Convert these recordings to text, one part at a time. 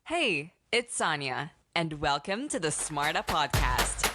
Hey, it's Sonia, and welcome to the SMARTA Podcast.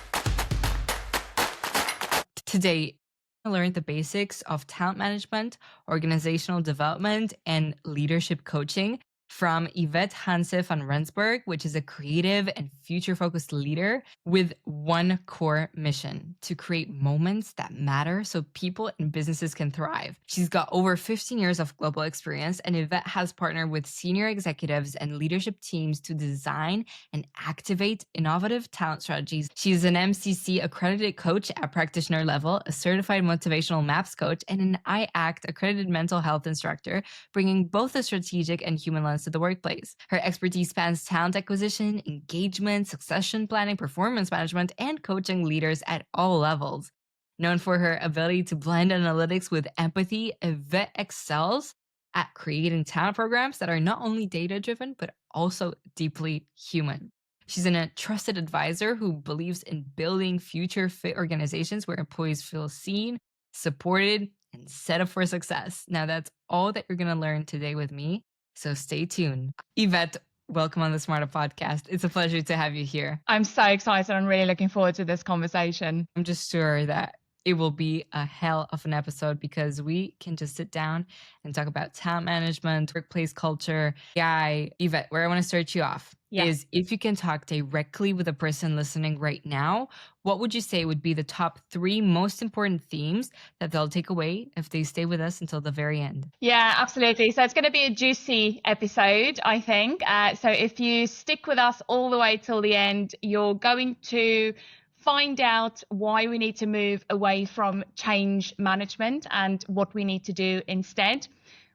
Today, I learned the basics of talent management, organizational development, and leadership coaching from Yvette Janse Van Rensburg, which is a creative and future-focused leader with one core mission: to create moments that matter so people and businesses can thrive. She's got over 15 years of global experience, and Yvette has partnered with senior executives and leadership teams to design and activate innovative talent strategies. She's an MCC accredited coach at practitioner level, a certified motivational MAPS coach, and an IACT accredited mental health instructor, bringing both a strategic and human lens to the workplace. Her expertise spans talent acquisition, engagement, succession planning, performance management, and coaching leaders at all levels. Known for her ability to blend analytics with empathy, Yvette excels at creating talent programs that are not only data-driven, but also deeply human. She's a trusted advisor who believes in building future-fit organizations where employees feel seen, supported, and set up for success. Now, that's all that you're going to learn today with me. So stay tuned. Yvette, welcome on the SMARTA Podcast. It's a pleasure to have you here. I'm so excited. I'm really looking forward to this conversation. I'm just sure that it will be a hell of an episode because we can just sit down and talk about talent management, workplace culture. Yvette, where I want to start you off is if you can talk directly with a person listening right now, what would you say would be the top 3 most important themes that they'll take away if they stay with us until the very end? Yeah, absolutely. So it's going to be a juicy episode, I think. So if you stick with us all the way till the end, you're going to find out why we need to move away from change management and what we need to do instead.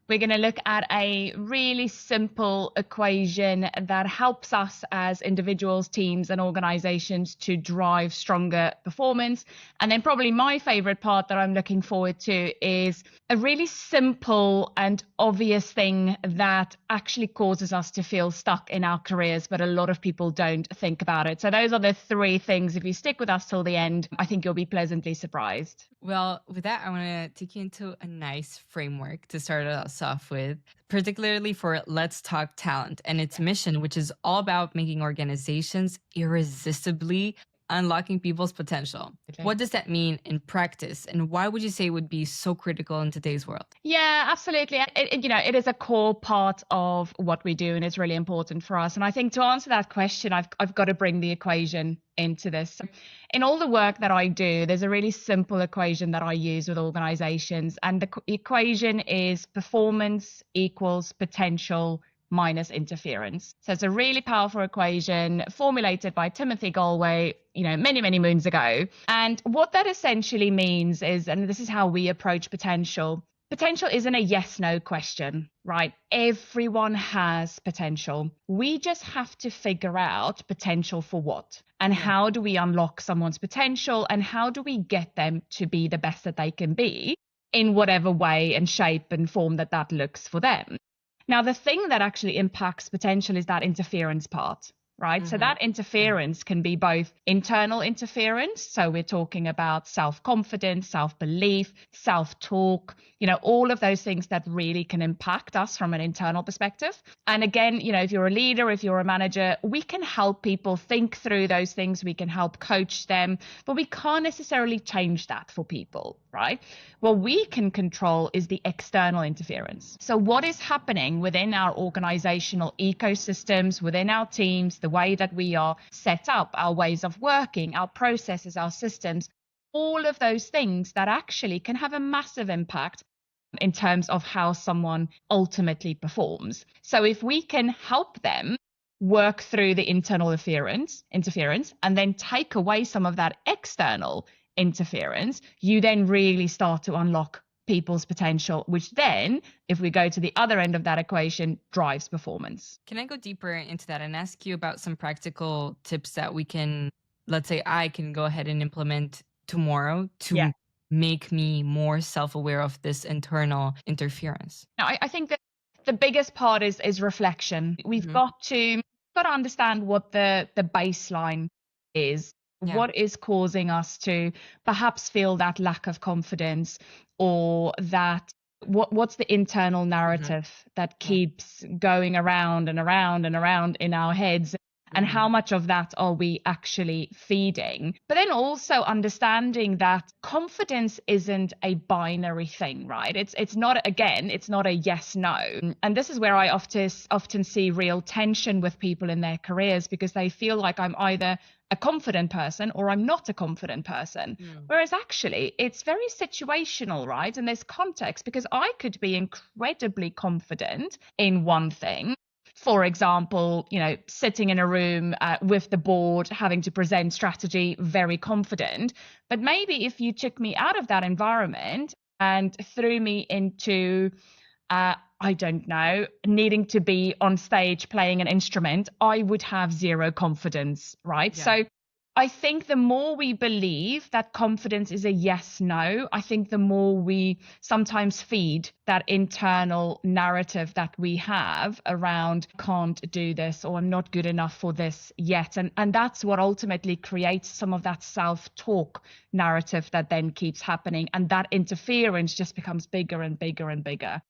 We're going to look at a really simple equation that helps us as individuals, teams, and organizations to drive stronger performance. And then probably my favorite part that I'm looking forward to is a really simple and obvious thing that actually causes us to feel stuck in our careers, but a lot of people don't think about it. So those are the 3 things. If you stick with us till the end, I think you'll be pleasantly surprised. Well, with that, I want to take you into a nice framework to start us off with, particularly for Let's Talk Talent and its mission, which is all about making organizations irresistibly unlocking people's potential. Okay. What does that mean in practice, and why would you say it would be so critical in today's world? Yeah, absolutely. It is a core part of what we do, and it's really important for us. And I think to answer that question, I've got to bring the equation into this. In all the work that I do, there's a really simple equation that I use with organizations, and the equation is performance equals potential minus interference. So it's a really powerful equation formulated by Timothy Galway, many, many moons ago. And what that essentially means is, and this is how we approach potential. Potential isn't a yes/no question, right? Everyone has potential. We just have to figure out potential for what, and how do we unlock someone's potential, and how do we get them to be the best that they can be in whatever way and shape and form that looks for them. Now, the thing that actually impacts potential is that interference part, right? Mm-hmm. So that interference can be both internal interference. So we're talking about self-confidence, self-belief, self-talk, all of those things that really can impact us from an internal perspective. And again, if you're a leader, if you're a manager, we can help people think through those things. We can help coach them, but we can't necessarily change that for people, right? What we can control is the external interference. So what is happening within our organizational ecosystems, within our teams, the way that we are set up, our ways of working, our processes, our systems, all of those things that actually can have a massive impact in terms of how someone ultimately performs. So if we can help them work through the internal interference, and then take away some of that external interference, you then really start to unlock people's potential, which then, if we go to the other end of that equation, drives performance. Can I go deeper into that and ask you about some practical tips that we can, let's say I can go ahead and implement tomorrow to make me more self-aware of this internal interference? Now, I think that the biggest part is reflection. We've got to understand what the baseline is. Yeah. What is causing us to perhaps feel that lack of confidence or that What's the internal narrative that Yeah. keeps going around and around and around in our heads? And how much of that are we actually feeding? But then also understanding that confidence isn't a binary thing, right? It's not, again, it's not a yes, no. And this is where I often see real tension with people in their careers, because they feel like I'm either a confident person or I'm not a confident person. Whereas actually it's very situational, right? And there's context, because I could be incredibly confident in one thing. For example, sitting in a room with the board, having to present strategy, very confident. But maybe if you took me out of that environment and threw me into, I don't know, needing to be on stage playing an instrument, I would have zero confidence, right? Yeah. So I think the more we believe that confidence is a yes, no, I think the more we sometimes feed that internal narrative that we have around can't do this, or I'm not good enough for this yet. And that's what ultimately creates some of that self-talk narrative that then keeps happening. And that interference just becomes bigger and bigger and bigger.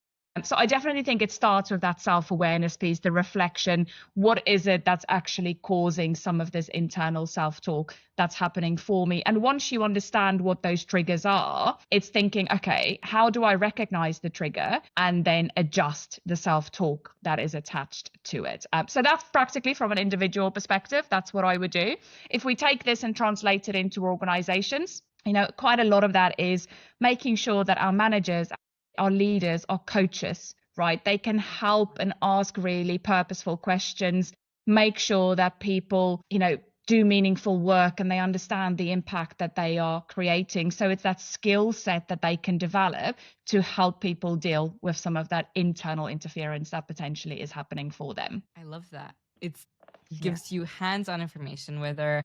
So I definitely think it starts with that self-awareness piece, the reflection. What is it that's actually causing some of this internal self-talk that's happening for me? And once you understand what those triggers are, it's thinking, okay, how do I recognize the trigger and then adjust the self-talk that is attached to it? So that's practically from an individual perspective. That's what I would do. If we take this and translate it into organizations, quite a lot of that is making sure that our managers, our leaders, our coaches, right? They can help and ask really purposeful questions, make sure that people, do meaningful work and they understand the impact that they are creating. So it's that skill set that they can develop to help people deal with some of that internal interference that potentially is happening for them. I love that. It gives you hands-on information, whether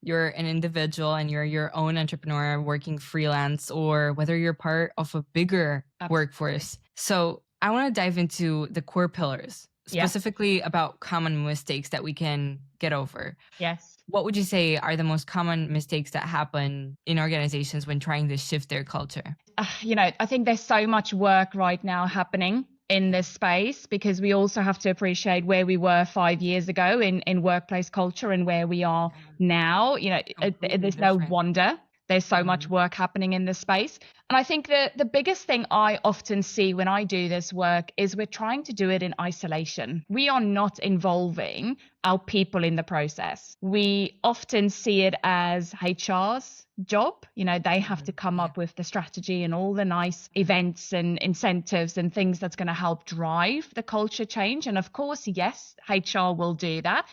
you're an individual and you're your own entrepreneur working freelance, or whether you're part of a bigger workforce. So I want to dive into the core pillars, specifically about common mistakes that we can get over. Yes. What would you say are the most common mistakes that happen in organizations when trying to shift their culture? I think there's so much work right now happening in this space, because we also have to appreciate where we were 5 years ago in workplace culture and where we are now. There's no wonder there's so much work happening in this space. And I think the biggest thing I often see when I do this work is we're trying to do it in isolation. We are not involving our people in the process. We often see it as HR's job. They have to come up with the strategy and all the nice events and incentives and things that's going to help drive the culture change. And of course, yes, HR will do that.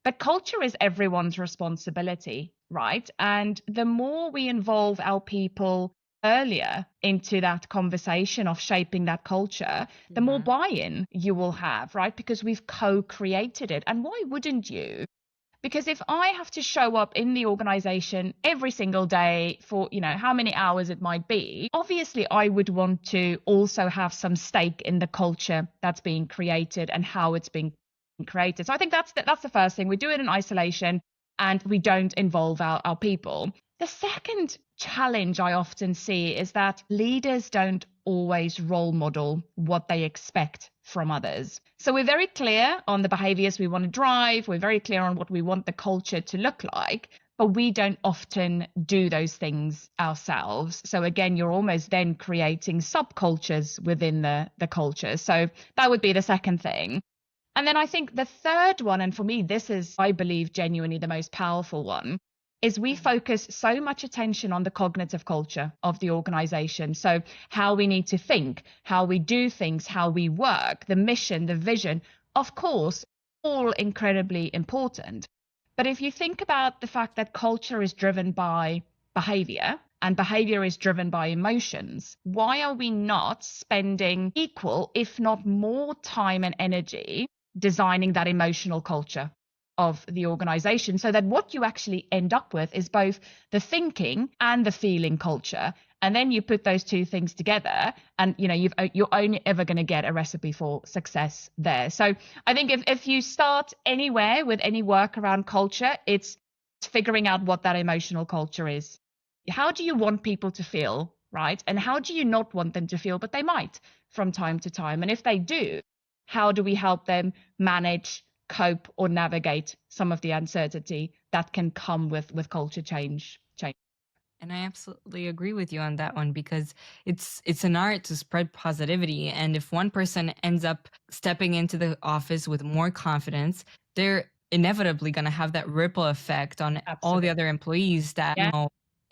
But culture is everyone's responsibility, right? And the more we involve our people earlier into that conversation of shaping that culture, the more buy-in you will have, right? Because we've co-created it. And why wouldn't you? Because if I have to show up in the organization every single day for, how many hours it might be, obviously I would want to also have some stake in the culture that's being created and how it's being created. So I think that's the first thing. We do it in isolation and we don't involve our people. The second challenge I often see is that leaders don't always role model what they expect from others. So we're very clear on the behaviors we want to drive. We're very clear on what we want the culture to look like, but we don't often do those things ourselves. So again, you're almost then creating subcultures within the culture. So that would be the second thing. And then I think the third one, and for me, this is, I believe, genuinely the most powerful one, is we focus so much attention on the cognitive culture of the organization. So how we need to think, how we do things, how we work, the mission, the vision, of course, all incredibly important. But if you think about the fact that culture is driven by behavior, and behavior is driven by emotions, why are we not spending equal, if not more time and energy designing that emotional culture of the organization, so that what you actually end up with is both the thinking and the feeling culture? And then you put those two things together and you're only ever going to get a recipe for success there. So I think if you start anywhere with any work around culture, it's figuring out what that emotional culture is. How do you want people to feel right? And how do you not want them to feel, but they might from time to time? And if they do, how do we help them manage, cope, or navigate some of the uncertainty that can come with culture change? And I absolutely agree with you on that one, because it's an art to spread positivity. And if one person ends up stepping into the office with more confidence, they're inevitably going to have that ripple effect on all the Absolutely. other employees that, Yeah.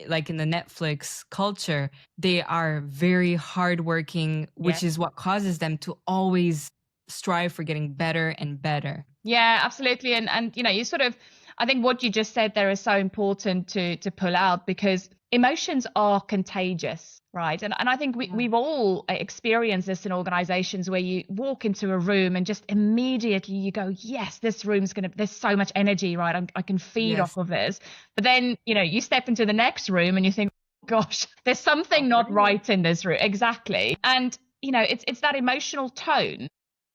like in the Netflix culture, they are very hardworking, which is what causes them to always strive for getting better and better. Yeah, absolutely. And you sort of, I think what you just said there is so important to pull out, because emotions are contagious, right? And I think we've all experienced this in organizations where you walk into a room and just immediately you go, yes, this room's there's so much energy, right? I can feed off of this. But then, you step into the next room and you think, gosh, there's something not right in this room. Exactly. And, it's that emotional tone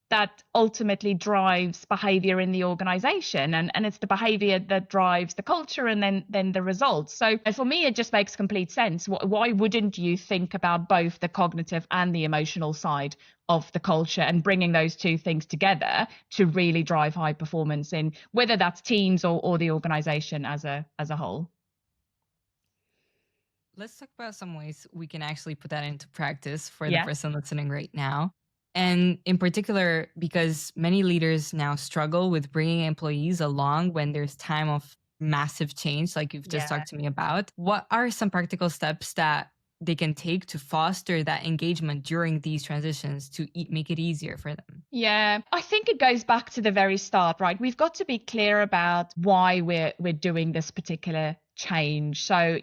that ultimately drives behavior in the organization, and it's the behavior that drives the culture and then the results. So for me, it just makes complete sense. Why wouldn't you think about both the cognitive and the emotional side of the culture and bringing those two things together to really drive high performance in whether that's teams or the organization as a whole? Let's talk about some ways we can actually put that into practice for the person listening right now. And in particular, because many leaders now struggle with bringing employees along when there's time of massive change, like you've just talked to me about, what are some practical steps that they can take to foster that engagement during these transitions to make it easier for them? Yeah, I think it goes back to the very start, right? We've got to be clear about why we're doing this particular change. So,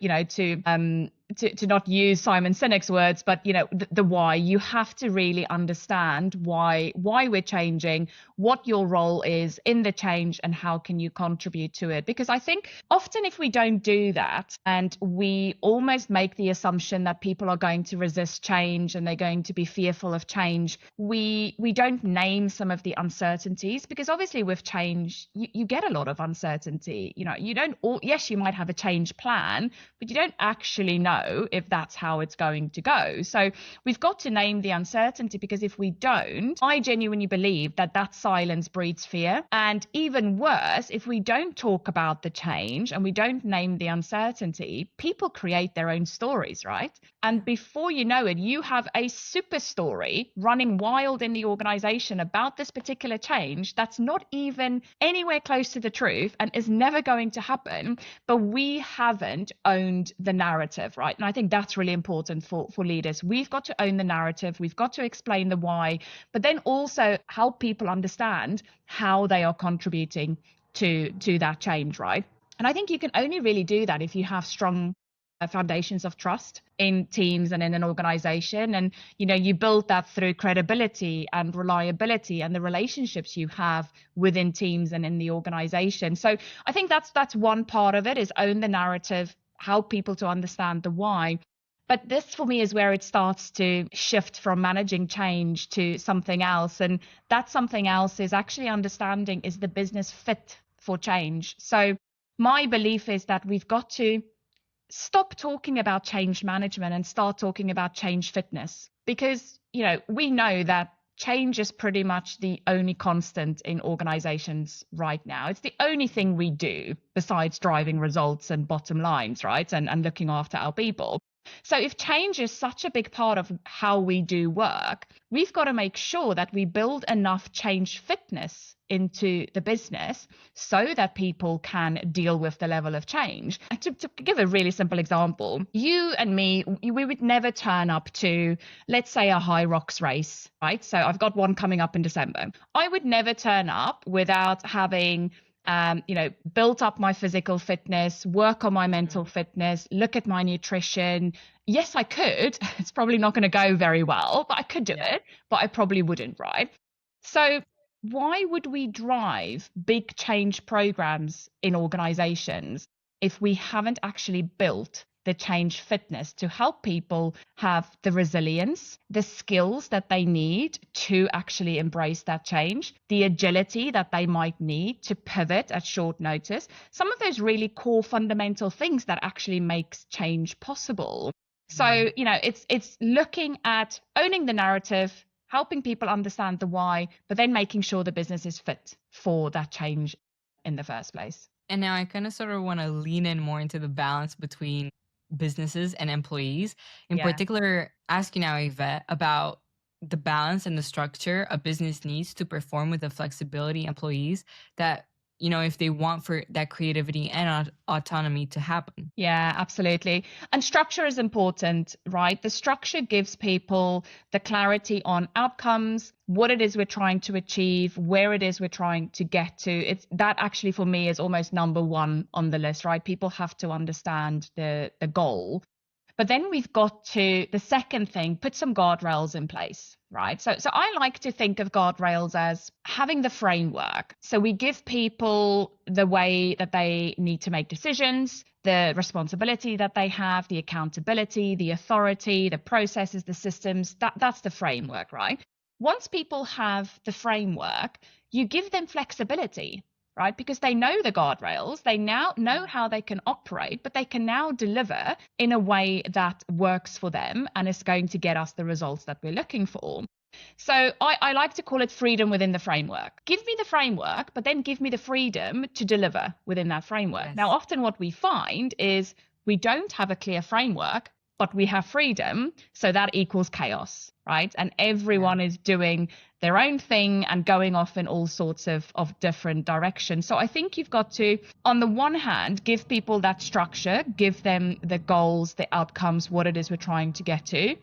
to not use Simon Sinek's words, but the why. You have to really understand why we're changing, what your role is in the change, and how can you contribute to it. Because I think often if we don't do that and we almost make the assumption that people are going to resist change and they're going to be fearful of change, we don't name some of the uncertainties, because obviously with change you get a lot of uncertainty. You don't yes, you might have a change plan, but you don't actually know if that's how it's going to go. So we've got to name the uncertainty, because if we don't, I genuinely believe that silence breeds fear. And even worse, if we don't talk about the change and we don't name the uncertainty, people create their own stories, right? And before you know it, you have a super story running wild in the organization about this particular change that's not even anywhere close to the truth and is never going to happen, but we haven't owned the narrative, right? And I think that's really important for leaders. We've got to own the narrative. We've got to explain the why, but then also help people understand how they are contributing to that change, right? And I think you can only really do that if you have strong foundations of trust in teams and in an organization. And you build that through credibility and reliability and the relationships you have within teams and in the organization. So I think that's one part of it, is own the narrative, help people to understand the why. But this for me is where it starts to shift from managing change to something else. And that something else is actually understanding, is the business fit for change? So my belief is that we've got to stop talking about change management and start talking about change fitness, because we know that change is pretty much the only constant in organizations right now. It's the only thing we do besides driving results and bottom lines, right? And looking after our people. So if change is such a big part of how we do work, we've got to make sure that we build enough change fitness into the business so that people can deal with the level of change. And to give a really simple example, you and me, we would never turn up to, let's say, a high rocks race, right? So I've got one coming up in December. I would never turn up without having built up my physical fitness, work on my mental fitness, look at my nutrition. Yes, I could. It's probably not going to go very well, but I could do it, but I probably wouldn't, right? So why would we drive big change programs in organizations if we haven't actually built the change fitness to help people have the resilience, the skills that they need to actually embrace that change, the agility that they might need to pivot at short notice, some of those really core fundamental things that actually makes change possible. So, it's looking at owning the narrative, helping people understand the why, but then making sure the business is fit for that change in the first place. And now I kind of sort of want to lean in more into the balance between businesses and employees. In particular, ask you now, Yvette, about the balance and the structure a business needs to perform with the flexibility employees that, if they want for that creativity and autonomy to happen. Yeah, absolutely. And structure is important, right? The structure gives people the clarity on outcomes, what it is we're trying to achieve, where it is we're trying to get to. It's that actually for me is almost number one on the list, right? People have to understand the goal. But then we've got to the second thing, put some guardrails in place, right? So I like to think of guardrails as having the framework. So we give people the way that they need to make decisions, the responsibility that they have, the accountability, the authority, the processes, the systems. That's the framework, right? Once people have the framework, you give them flexibility, right? Because they know the guardrails, they now know how they can operate, but they can now deliver in a way that works for them and is going to get us the results that we're looking for. So I like to call it freedom within the framework. Give me the framework, but then give me the freedom to deliver within that framework. Yes. Now, often what we find is we don't have a clear framework, but we have freedom. So that equals chaos, right? And everyone is doing their own thing and going off in all sorts of different directions. So I think you've got to, on the one hand, give people that structure, give them the goals, the outcomes, what it is we're trying to get to.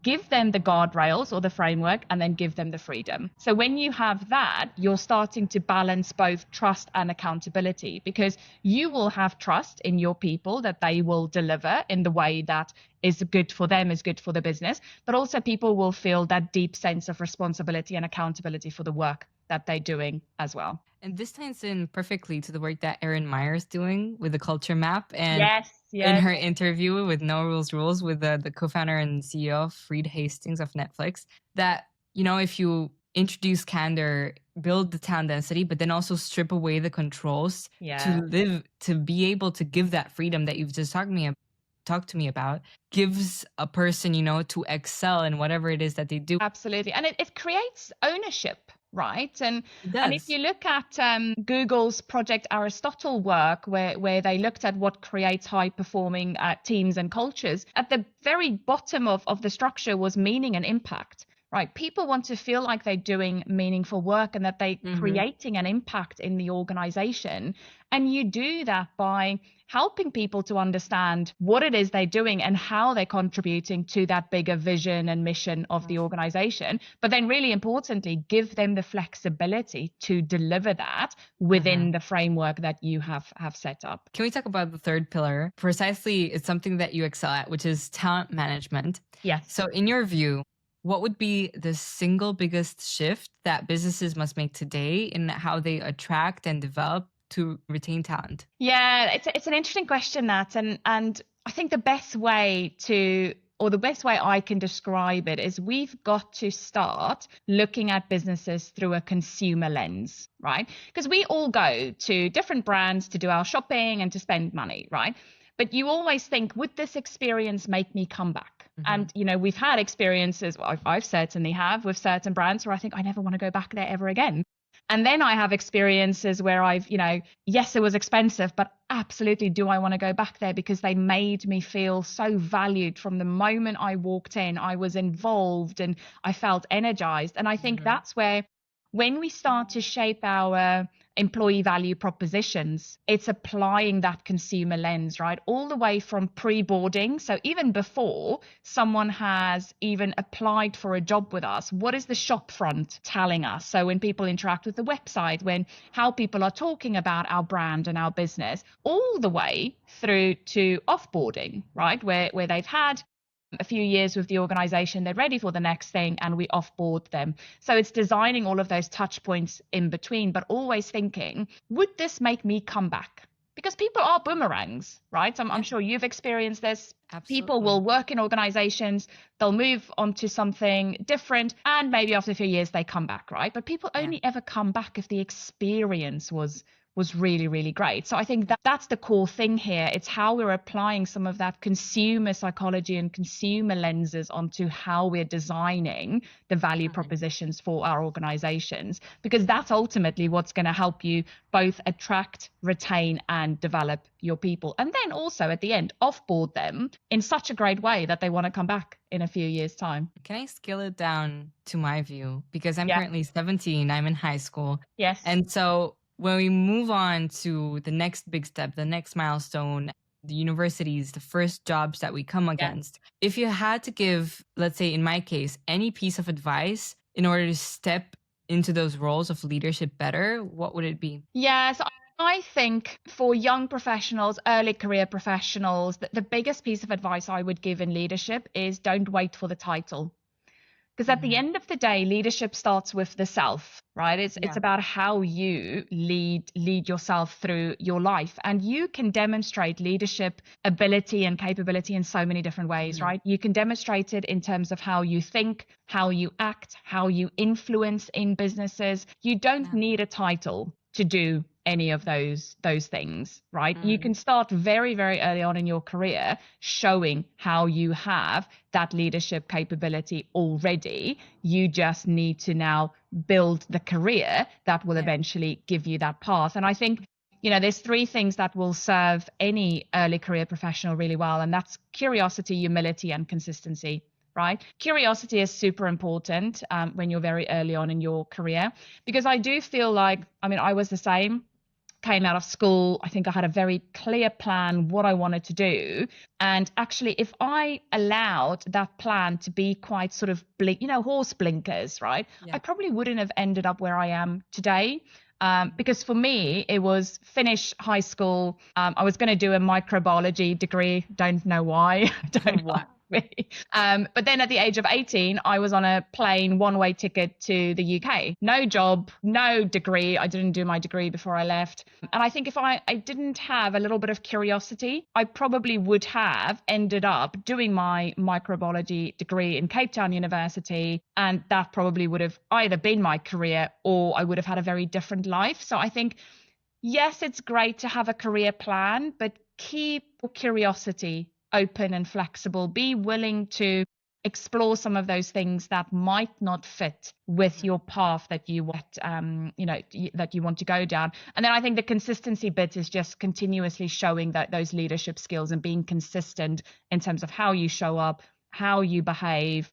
Give them the guardrails or the framework, and then give them the freedom. So when you have that, you're starting to balance both trust and accountability, because you will have trust in your people that they will deliver in the way that is good for them, is good for the business, but also people will feel that deep sense of responsibility and accountability for the work that they're doing as well. And this ties in perfectly to the work that Erin Meyer is doing with the culture map. And yes. In her interview with No Rules with the co-founder and CEO, Reed Hastings of Netflix, that, if you introduce candor, build the town density, but then also strip away the controls to be able to give that freedom that you've just talked to me about, gives a person, to excel in whatever it is that they do. Absolutely. And it creates ownership, right? And if you look at Google's Project Aristotle work, where they looked at what creates high performing teams and cultures, at the very bottom of the structure was meaning and impact. Right. People want to feel like they're doing meaningful work and that they're creating an impact in the organization. And you do that by helping people to understand what it is they're doing and how they're contributing to that bigger vision and mission of the organization. But then really importantly, give them the flexibility to deliver that within the framework that you have set up. Can we talk about the third pillar? Precisely, it's something that you excel at, which is talent management. Yes. So in your view, what would be the single biggest shift that businesses must make today in how they attract and develop to retain talent? Yeah, it's an interesting question, Nat. And I think the best way I can describe it is we've got to start looking at businesses through a consumer lens, right? Because we all go to different brands to do our shopping and to spend money, right? But you always think, would this experience make me come back? And, we've had experiences, well, I've certainly have with certain brands where I think I never want to go back there ever again. And then I have experiences where I've, yes, it was expensive, but absolutely, do I want to go back there because they made me feel so valued from the moment I walked in. I was involved and I felt energized. And I think that's where, when we start to shape our employee value propositions, it's applying that consumer lens, right? All the way from pre-boarding. So even before someone has even applied for a job with us, what is the shop front telling us? So when people interact with the website, how people are talking about our brand and our business, all the way through to offboarding, right? Where they've had a few years with the organization, they're ready for the next thing, and we offboard them. So it's designing all of those touch points in between, but always thinking, would this make me come back? Because people are boomerangs, right? I'm sure you've experienced this. Absolutely. People will work in organizations, they'll move on to something different, and maybe after a few years they come back, right? But people only ever come back if the experience was was really, really great. So I think that that's the core thing here. It's how we're applying some of that consumer psychology and consumer lenses onto how we're designing the value propositions for our organizations, because that's ultimately what's going to help you both attract, retain, and develop your people. And then also at the end, offboard them in such a great way that they want to come back in a few years' time. Can I scale it down to my view? Because I'm Yeah. currently 17, I'm in high school. Yes. And so when we move on to the next big step, the next milestone, the universities, the first jobs that we come against, if you had to give, let's say in my case, any piece of advice in order to step into those roles of leadership better, what would it be? Yes, I think for young professionals, early career professionals, the biggest piece of advice I would give in leadership is don't wait for the title. Because at the end of the day, leadership starts with the self, right? It's about how you lead yourself through your life. And you can demonstrate leadership ability and capability in so many different ways, right? You can demonstrate it in terms of how you think, how you act, how you influence in businesses. You don't need a title to do any of those things, right? You can start very, very early on in your career showing how you have that leadership capability already. You just need to now build the career that will eventually give you that path. And I think, there's three things that will serve any early career professional really well, and that's curiosity, humility, and consistency. Right? Curiosity is super important when you're very early on in your career, because I do feel like, I was the same. Came out of school, I think I had a very clear plan what I wanted to do. And actually, if I allowed that plan to be quite sort of horse blinkers, right? I probably wouldn't have ended up where I am today. Because for me, it was finish high school. I was going to do a microbiology degree. Don't know why. Don't know. But then at the age of 18, I was on a plane, one-way ticket to the UK. No job, no degree. I didn't do my degree before I left. And I think if I didn't have a little bit of curiosity, I probably would have ended up doing my microbiology degree in Cape Town University. And that probably would have either been my career or I would have had a very different life. So I think, yes, it's great to have a career plan, but keep curiosity open and flexible. Be willing to explore some of those things that might not fit with your path that you want, that you want to go down. And then I think the consistency bit is just continuously showing those leadership skills and being consistent in terms of how you show up, how you behave,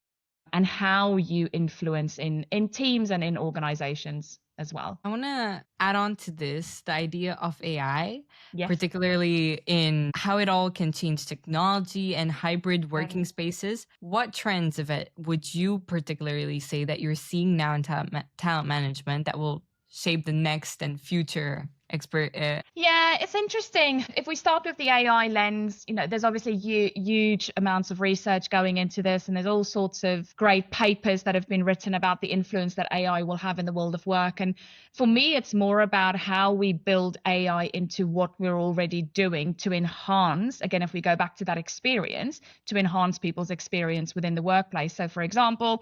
and how you influence in teams and in organizations as well. I want to add on to this, the idea of AI, Yes. particularly in how it all can change technology and hybrid working spaces. What trends of it would you particularly say that you're seeing now in talent management that will shape the next and future expert? Yeah, it's interesting. If we start with the AI lens, there's obviously huge amounts of research going into this, and there's all sorts of great papers that have been written about the influence that AI will have in the world of work. And for me, it's more about how we build AI into what we're already doing to enhance, again, if we go back to that experience, to enhance people's experience within the workplace. So for example,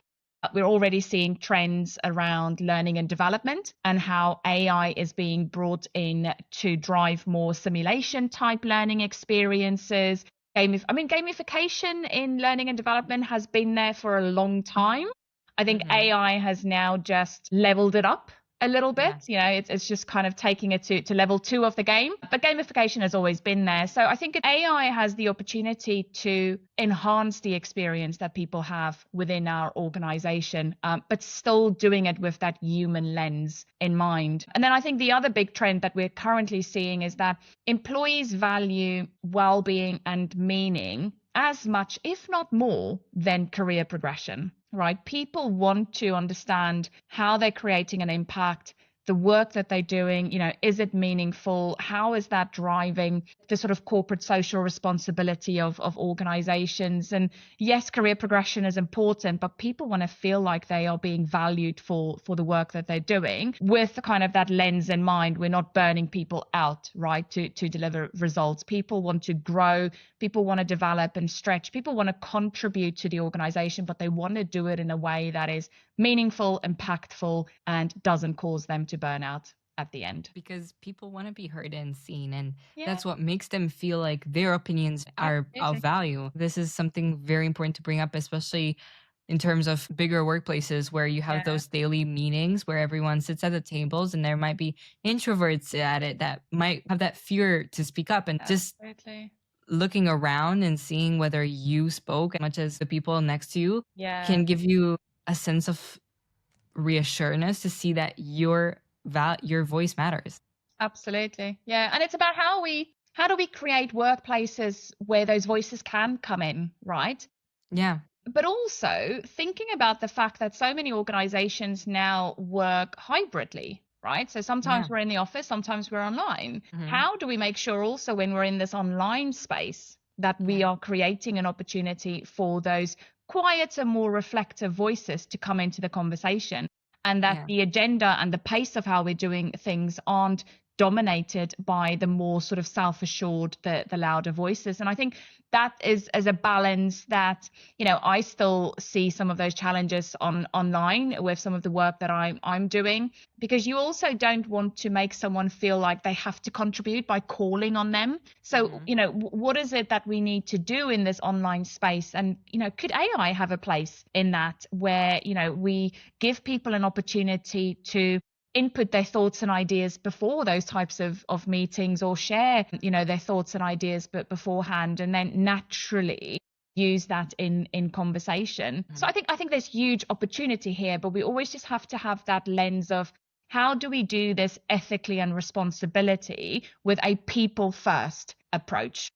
we're already seeing trends around learning and development and how AI is being brought in to drive more simulation type learning experiences. Gamification in learning and development has been there for a long time. I think AI has now just leveled it up a little bit. It's just kind of taking it to level 2 of the game. But gamification has always been there. So I think AI has the opportunity to enhance the experience that people have within our organization, but still doing it with that human lens in mind. And then I think the other big trend that we're currently seeing is that employees value well-being and meaning as much, if not more, than career progression. Right? People want to understand how they're creating an impact, the work that they're doing, is it meaningful? How is that driving the sort of corporate social responsibility of organizations? And yes, career progression is important, but people want to feel like they are being valued for the work that they're doing with kind of that lens in mind. We're not burning people out, right, to deliver results. People want to grow, people want to develop and stretch, people want to contribute to the organization, but they want to do it in a way that is meaningful, impactful, and doesn't cause them to burn out. at the end. Because people want to be heard and seen, and Yeah, that's what makes them feel like their opinions are of absolutely. value. This is something very important to bring up, especially in terms of bigger workplaces where you have Yeah, those daily meetings where everyone sits at the tables, and there might be introverts at it that might have that fear to speak up, and just absolutely. looking around and seeing whether you spoke as much as the people next to you Yeah, can give you a sense of reassurance to see that your voice matters. absolutely. Yeah, and it's about how do we create workplaces where those voices can come in, right? Yeah. But also thinking about the fact that so many organizations now work hybridly, right? So Yeah. sometimes we're in the office, sometimes we're online. Mhm. How do we make sure also when we're in this online space that we Yeah. are creating an opportunity for those quieter, more reflective voices to come into the conversation, and that Yeah. the agenda and the pace of how we're doing things aren't dominated by the more sort of self-assured, the louder voices? And I think that is as a balance that, I still see some of those challenges online with some of the work that I'm doing, because you also don't want to make someone feel like they have to contribute by calling on them. So, Mhm. what is it that we need to do in this online space? And, could AI have a place in that, where, we give people an opportunity to input their thoughts and ideas before those types of meetings, or share, their thoughts and ideas but beforehand, and then naturally use that in conversation. So Mhm. I think there's huge opportunity here, but we always just have to have that lens of how do we do this ethically and responsibility with a people first approach,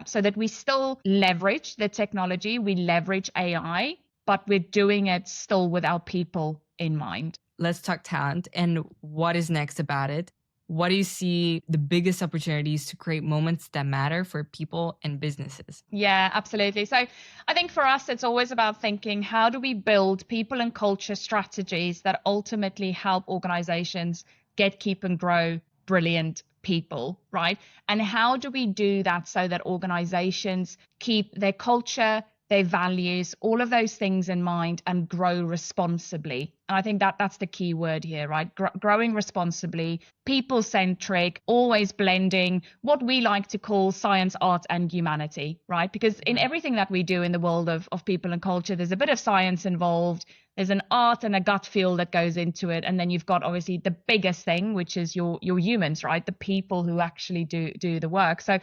so that we still leverage the technology, we leverage AI, but we're doing it still with our people in mind. Let's talk talent and what is next about it. What do you see the biggest opportunities to create moments that matter for people and businesses? Yeah, absolutely. So I think for us, it's always about thinking, how do we build people and culture strategies that ultimately help organizations get, keep, and grow brilliant people, right? And how do we do that so that organizations keep their culture, their values, all of those things in mind, and grow responsibly? And I think that that's the key word here, right? Growing responsibly, people centric, always blending what we like to call science, art, and humanity, right? Because in Mhm. everything that we do in the world of people and culture, there's a bit of science involved. There's an art and a gut feel that goes into it. And then you've got obviously the biggest thing, which is your humans, right? The people who actually do the work. So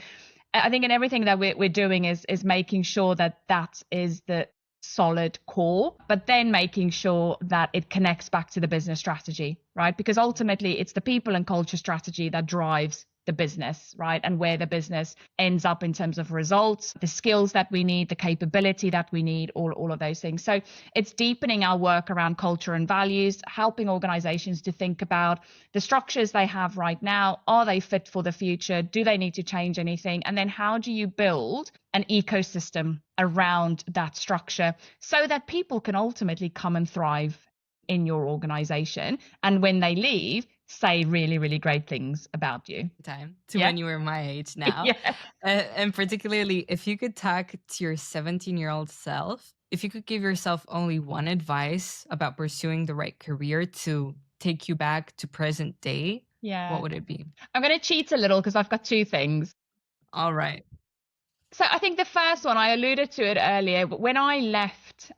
I think in everything that we're doing is making sure that that is the solid core, but then making sure that it connects back to the business strategy, right? Because ultimately it's the people and culture strategy that drives the business, right? And where the business ends up in terms of results, the skills that we need, the capability that we need, all of those things. So it's deepening our work around culture and values, helping organizations to think about the structures they have right now. Are they fit for the future? Do they need to change anything? And then how do you build an ecosystem around that structure so that people can ultimately come and thrive in your organization, and when they leave, say really, really great things about you? Time to Yeah. when you were my age now. Yeah. And particularly if you could talk to your 17-year-old self, if you could give yourself only one advice about pursuing the right career to take you back to present day, what Yeah. would it be? I'm going to cheat a little because I've got two things. All right. So I think the first one, I alluded to it earlier, but when I left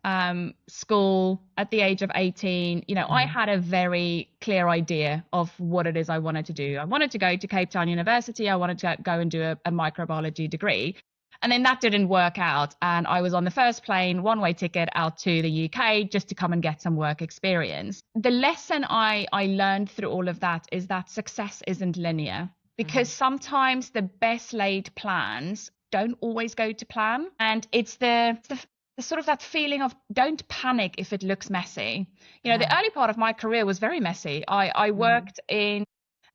school at the age of 18, I Mhm. had a very clear idea of what it is I wanted to do. I wanted to go to Cape Town University. I wanted to go and do a microbiology degree. And then that didn't work out. And I was on the first plane, one-way ticket out to the UK just to come and get some work experience. The lesson I learned through all of that is that success isn't linear, because Mhm. sometimes the best laid plans don't always go to plan. And it's the sort of that feeling of don't panic if it looks messy. The Yeah. early part of my career was very messy. I Mhm. worked in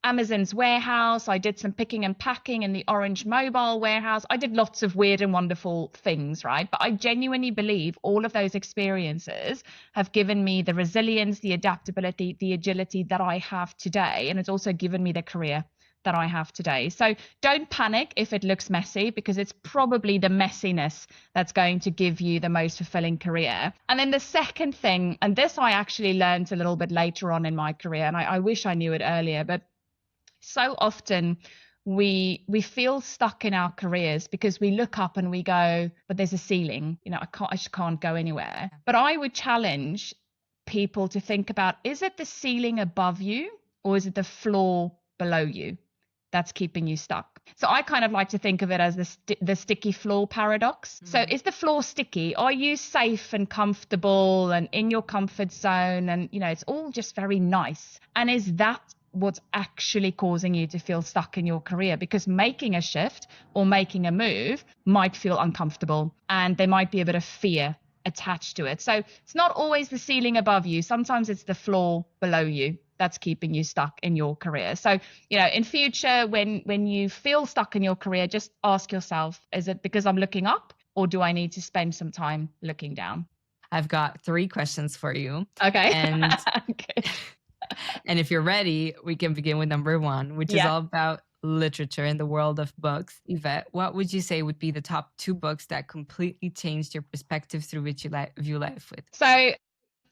Amazon's warehouse. I did some picking and packing in the Orange mobile warehouse. I did lots of weird and wonderful things, right? But I genuinely believe all of those experiences have given me the resilience, the adaptability, the agility that I have today. And it's also given me the career that I have today. So don't panic if it looks messy, because it's probably the messiness that's going to give you the most fulfilling career. And then the second thing, and this I actually learned a little bit later on in my career, and I wish I knew it earlier, but So often we feel stuck in our careers because we look up and we go, but there's a ceiling, I just can't go anywhere. But I would challenge people to think about, is it the ceiling above you or is it the floor below you that's keeping you stuck? So I kind of like to think of it as the sticky floor paradox. So is the floor sticky? Are you safe and comfortable and in your comfort zone? And, it's all just very nice. And is that what's actually causing you to feel stuck in your career? Because making a shift or making a move might feel uncomfortable and there might be a bit of fear attached to it. So it's not always the ceiling above you. Sometimes it's the floor below you that's keeping you stuck in your career. So, in future, when you feel stuck in your career, just ask yourself, is it because I'm looking up or do I need to spend some time looking down? I've got 3 questions for you. Okay. And, okay. And if you're ready, we can begin with number 1, which is all about literature in the world of books. Yvette, what would you say would be the top 2 books that completely changed your perspective through which you view life with? So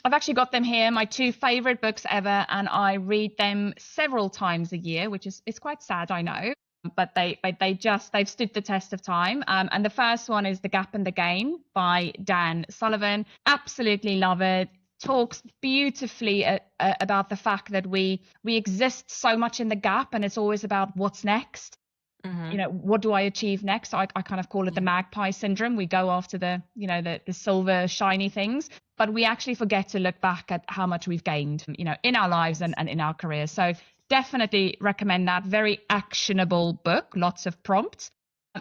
I've actually got them here, my 2 favorite books ever, and I read them several times a year, which is quite sad, I know, but they've stood the test of time. And the first one is The Gap and the Gain by Dan Sullivan. Absolutely love it. Talks beautifully about the fact that we exist so much in the gap, and it's always about what's next. What do I achieve next? I kind of call it the magpie syndrome. We go after the silver shiny things, but we actually forget to look back at how much we've gained, in our lives and in our careers. So definitely recommend that. Very actionable book, lots of prompts.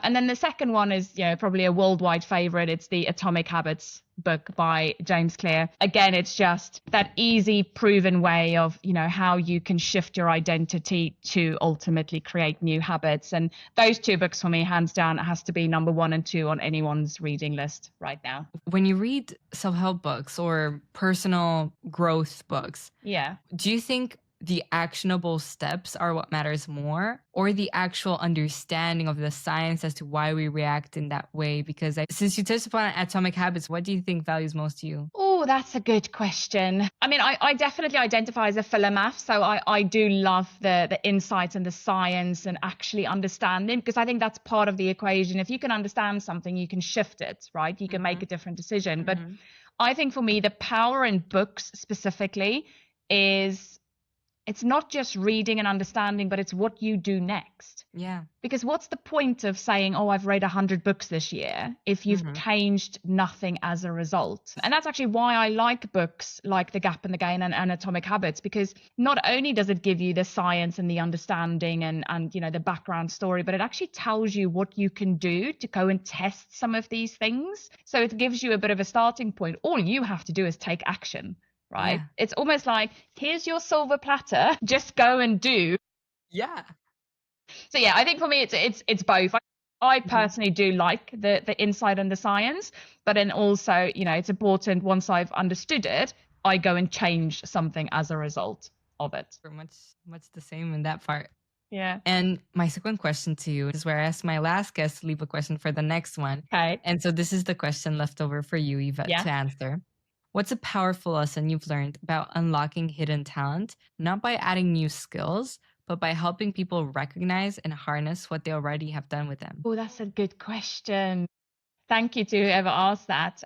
And then the second one is, probably a worldwide favorite. It's the Atomic Habits book by James Clear. Again, it's just that easy, proven way of, how you can shift your identity to ultimately create new habits. And those 2 books for me, hands down, it has to be number 1 and 2 on anyone's reading list right now. When you read self-help books or personal growth books, do you think the actionable steps are what matters more, or the actual understanding of the science as to why we react in that way? Because since you touched upon Atomic Habits, what do you think values most to you? Oh, that's a good question. I mean, I definitely identify as a philomath, so I do love the insights and the science and actually understanding, because I think that's part of the equation. If you can understand something, you can shift it, right? You can make a different decision. But I think for me, the power in books specifically is, it's not just reading and understanding, but it's what you do next. Yeah. Because what's the point of saying, oh, I've read 100 books this year, if you've changed nothing as a result? And that's actually why I like books like The Gap and the Gain and Atomic Habits, because not only does it give you the science and the understanding and the background story, but it actually tells you what you can do to go and test some of these things. So it gives you a bit of a starting point. All you have to do is take action. Right? Yeah. It's almost like, here's your silver platter, just go and do. Yeah. So yeah, I think for me, it's both. I personally do like the insight and the science, but then also, it's important once I've understood it, I go and change something as a result of it. Much the same in that part. Yeah. And my second question to you is where I asked my last guest to leave a question for the next one. Okay. And so this is the question left over for you, Yvette, to answer. What's a powerful lesson you've learned about unlocking hidden talent, not by adding new skills, but by helping people recognize and harness what they already have done with them? Oh, that's a good question. Thank you to whoever asked that.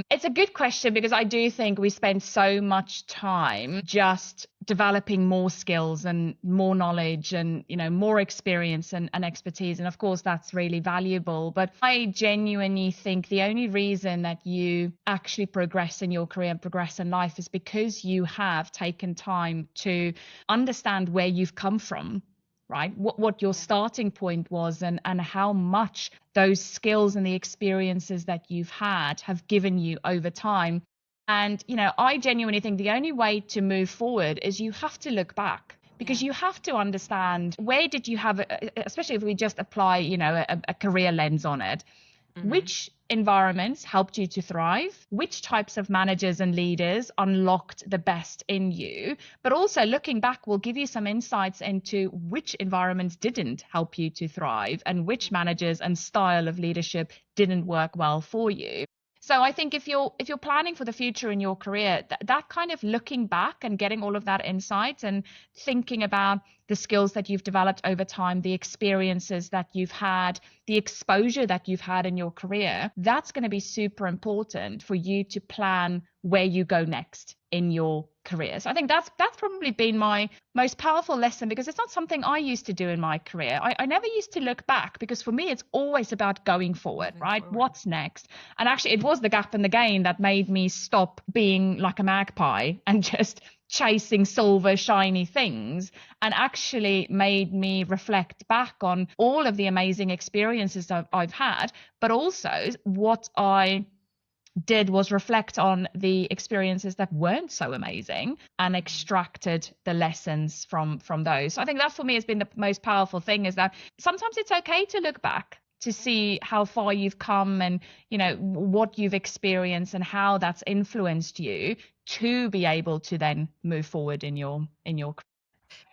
It's a good question because I do think we spend so much time just developing more skills and more knowledge and, more experience and expertise. And of course, that's really valuable. But I genuinely think the only reason that you actually progress in your career and progress in life is because you have taken time to understand where you've come from. Right? What your starting point was and how much those skills and the experiences that you've had have given you over time. And, I genuinely think the only way to move forward is you have to look back, because you have to understand where did you have, especially if we just apply, a career lens on it. Which environments helped you to thrive? Which types of managers and leaders unlocked the best in you? But also looking back will give you some insights into which environments didn't help you to thrive and which managers and style of leadership didn't work well for you. So I think if you're planning for the future in your career, that kind of looking back and getting all of that insight and thinking about the skills that you've developed over time, the experiences that you've had, the exposure that you've had in your career, that's going to be super important for you to plan where you go next in your career. So I think that's probably been my most powerful lesson, because it's not something I used to do in my career. I never used to look back, because for me, it's always about going forward, right? What's next? And actually, it was the gap in the gain that made me stop being like a magpie and just chasing silver shiny things, and actually made me reflect back on all of the amazing experiences I've had, but also what I did was reflect on the experiences that weren't so amazing and extracted the lessons from those. So I think that for me has been the most powerful thing, is that sometimes it's okay to look back to see how far you've come and, you know, what you've experienced and how that's influenced you to be able to then move forward in your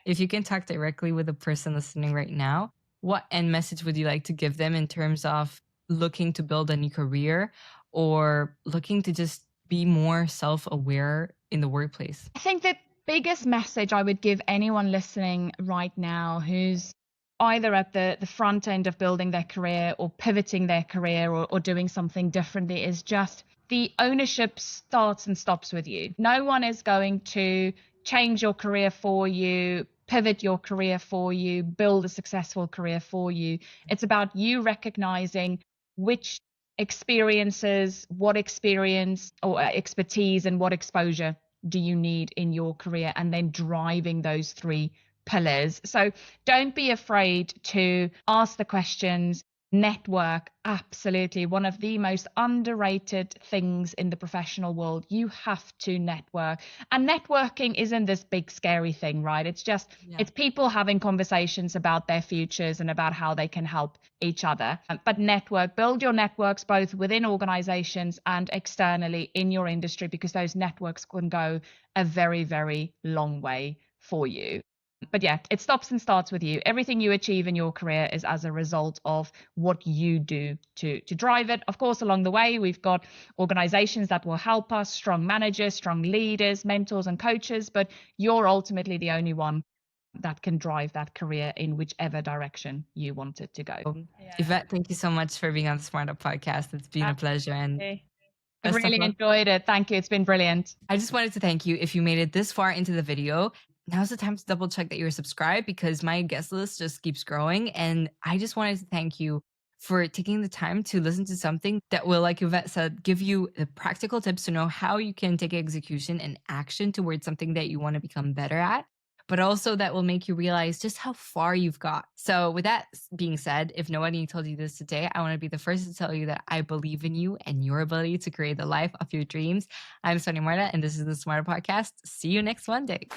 If you can talk directly with the person listening right now, what end message would you like to give them in terms of looking to build a new career or looking to just be more self-aware in the workplace? I think the biggest message I would give anyone listening right now who's either at the front end of building their career or pivoting their career or doing something differently is just the ownership starts and stops with you. No one is going to change your career for you, pivot your career for you, build a successful career for you. It's about you recognizing which experiences, what experience or expertise and what exposure do you need in your career, and then driving those three pillars. So don't be afraid to ask the questions. Network, absolutely one of the most underrated things in the professional world. You have to network, and networking isn't this big scary thing, right? It's just it's people having conversations about their futures and about how they can help each other. But network, build your networks both within organizations and externally in your industry, because those networks can go a very, very long way for you. But yeah, it stops and starts with you. Everything you achieve in your career is as a result of what you do to drive it. Of course, along the way, we've got organizations that will help us, strong managers, strong leaders, mentors, and coaches, but you're ultimately the only one that can drive that career in whichever direction you want it to go. Yvette, thank you so much for being on the SMARTA podcast. It's been a pleasure. And I really enjoyed it. Thank you. It's been brilliant. I just wanted to thank you. If you made it this far into the video, now's the time to double check that you're subscribed, because my guest list just keeps growing. And I just wanted to thank you for taking the time to listen to something that will, like Yvette said, give you the practical tips to know how you can take execution and action towards something that you want to become better at, but also that will make you realize just how far you've got. So with that being said, if nobody told you this today, I want to be the first to tell you that I believe in you and your ability to create the life of your dreams. I'm Sonia Marta, and this is the SMARTA Podcast. See you next Monday.